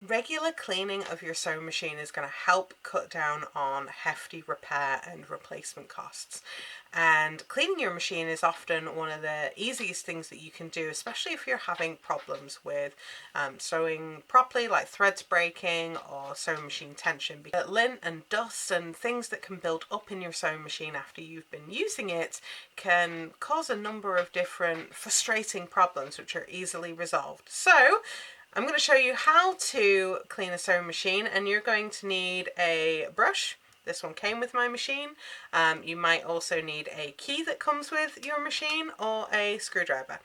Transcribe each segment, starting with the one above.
Regular cleaning of your sewing machine is going to help cut down on hefty repair and replacement costs. And cleaning your machine is often one of the easiest things that you can do, especially if you're having problems with sewing properly, like threads breaking or sewing machine tension. Because lint and dust and things that can build up in your sewing machine after you've been using it can cause a number of different frustrating problems which are easily resolved. So I'm going to show you how to clean a sewing machine, and you're going to need a brush. This one came with my machine. You might also need a key that comes with your machine or a screwdriver.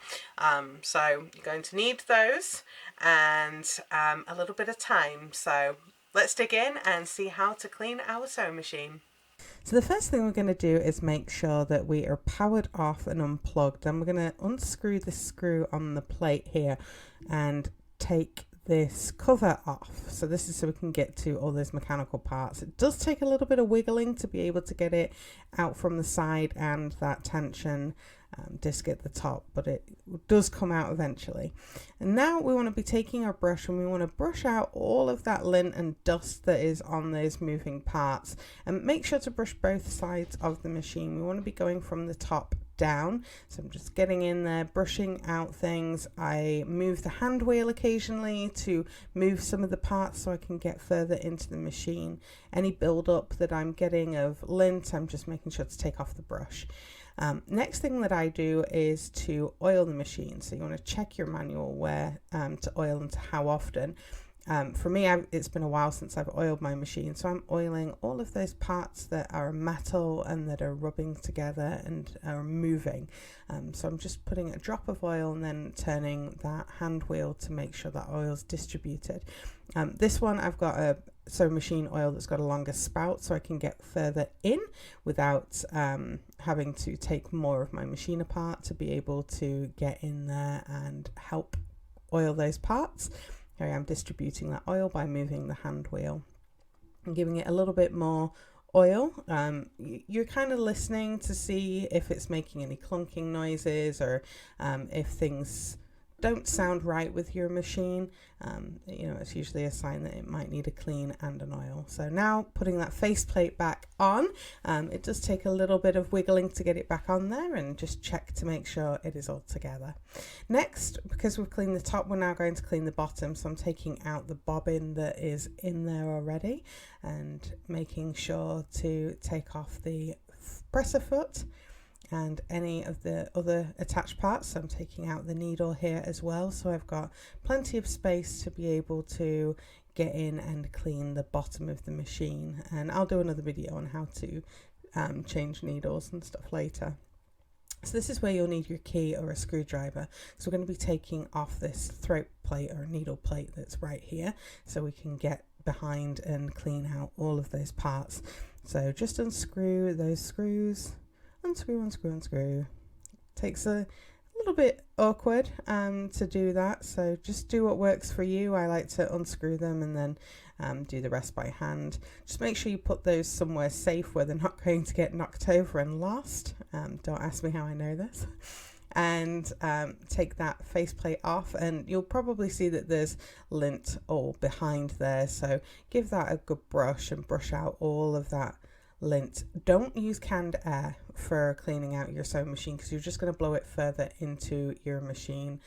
So you're going to need those and a little bit of time. So let's dig in and see how to clean our sewing machine. So the first thing we're going to do is make sure that we are powered off and unplugged. And we're going to unscrew the screw on the plate here and take this cover off. So this is so we can get to all those mechanical parts. It does take a little bit of wiggling to be able to get it out from the side and that tension disc at the top, but it does come out eventually. And now we want to be taking our brush and we want to brush out all of that lint and dust that is on those moving parts, and make sure to brush both sides of the machine. We want to be going from the top down. So I'm just getting in there, brushing out things. I move the hand wheel occasionally to move some of the parts so I can get further into the machine. Any build up that I'm getting of lint, I'm just making sure to take off the brush. Next thing that I do is to oil the machine. So you want to check your manual where to oil and to how often. For me, it's been a while since I've oiled my machine, so I'm oiling all of those parts that are metal and that are rubbing together and are moving. So I'm just putting a drop of oil and then turning that hand wheel to make sure that oil's distributed. This one, I've got a sewing machine oil that's got a longer spout, so I can get further in without having to take more of my machine apart to be able to get in there and help oil those parts. Here I am distributing that oil by moving the hand wheel and giving it a little bit more oil. You're kind of listening to see if it's making any clunking noises or if things don't sound right with your machine. It's usually a sign that it might need a clean and an oil. So now putting that faceplate back on, it does take a little bit of wiggling to get it back on there, and just check to make sure it is all together. Next, because we've cleaned the top, we're now going to clean the bottom. So I'm taking out the bobbin that is in there already and making sure to take off the presser foot and any of the other attached parts. So I'm taking out the needle here as well, so I've got plenty of space to be able to get in and clean the bottom of the machine. And I'll do another video on how to change needles and stuff later. So this is where you'll need your key or a screwdriver. So we're going to be taking off this throat plate or needle plate that's right here, so we can get behind and clean out all of those parts. So just unscrew those screws. Unscrew. Takes a little bit awkward to do that, so just do what works for you. I like to unscrew them and then do the rest by hand. Just make sure you put those somewhere safe where they're not going to get knocked over and lost. Don't ask me how I know this. And take that faceplate off, and you'll probably see that there's lint all behind there, so give that a good brush and brush out all of that lint. Don't use canned air for cleaning out your sewing machine because you're just going to blow it further into your machine.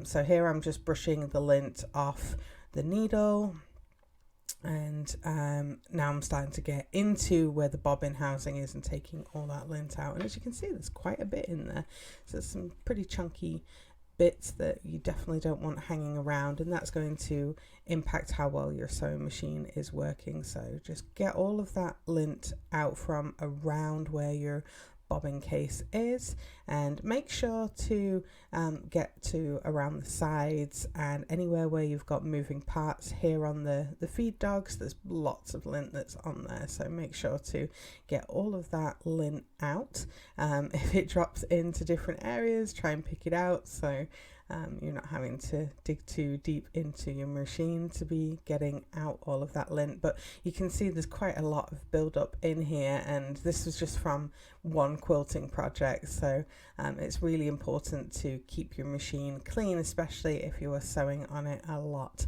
So here I'm just brushing the lint off the needle, and now I'm starting to get into where the bobbin housing is and taking all that lint out. And as you can see, there's quite a bit in there, so there's some pretty chunky bits that you definitely don't want hanging around, and that's going to impact how well your sewing machine is working. So just get all of that lint out from around where your bobbin case is, and make sure to get to around the sides and anywhere where you've got moving parts. Here on the feed dogs, there's lots of lint that's on there, so make sure to get all of that lint out. If it drops into different areas, try and pick it out so you're not having to dig too deep into your machine to be getting out all of that lint. But you can see there's quite a lot of build up in here, and this was just from one quilting project, so it's really important to keep your machine clean, especially if you are sewing on it a lot.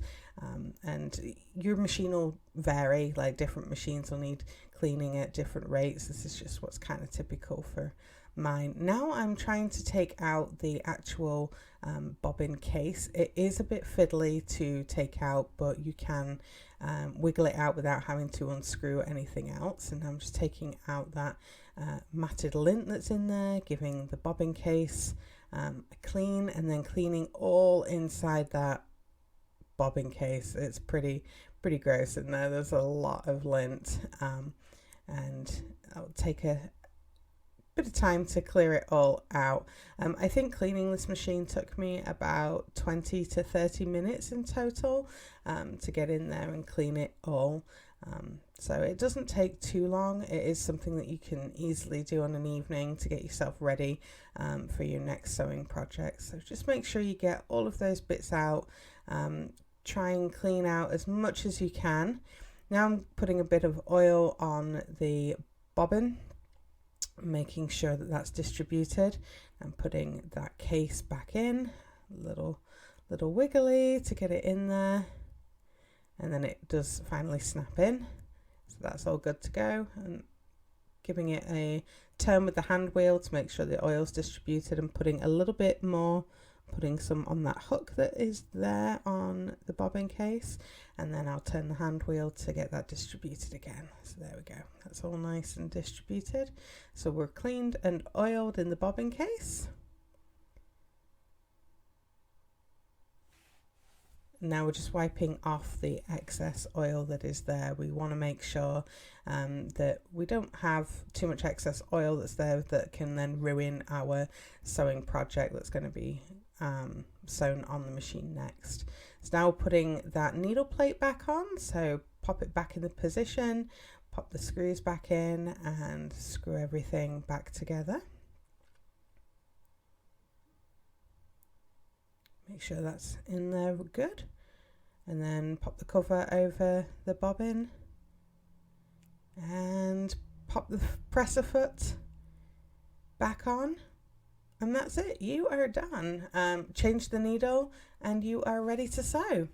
And your machine will vary, like different machines will need cleaning at different rates. This is just what's kind of typical for mine. Now I'm trying to take out the actual bobbin case. It is a bit fiddly to take out, but you can wiggle it out without having to unscrew anything else. And I'm just taking out that matted lint that's in there, giving the bobbin case a clean, and then cleaning all inside that bobbin case. It's pretty gross in there. There's a lot of lint, and I'll take a bit of time to clear it all out. I think cleaning this machine took me about 20 to 30 minutes in total to get in there and clean it all. So it doesn't take too long. It is something that you can easily do on an evening to get yourself ready for your next sewing project. So just make sure you get all of those bits out. Try and clean out as much as you can. Now I'm putting a bit of oil on the bobbin, making sure that that's distributed, and putting that case back in, little wiggly to get it in there, and then it does finally snap in. So that's all good to go, and giving it a turn with the hand wheel to make sure the oil's distributed, and putting a little bit more, putting some on that hook that is there on the bobbin case, and then I'll turn the hand wheel to get that distributed again. So there we go, that's all nice and distributed. So we're cleaned and oiled in the bobbin case. Now we're just wiping off the excess oil that is there. We want to make sure that we don't have too much excess oil that's there that can then ruin our sewing project that's going to be sewn on the machine next. So now we're putting that needle plate back on, so pop it back in the position, pop the screws back in, and screw everything back together. Make sure that's in there good, and then pop the cover over the bobbin and pop the presser foot back on. And that's it, you are done. Change the needle and you are ready to sew.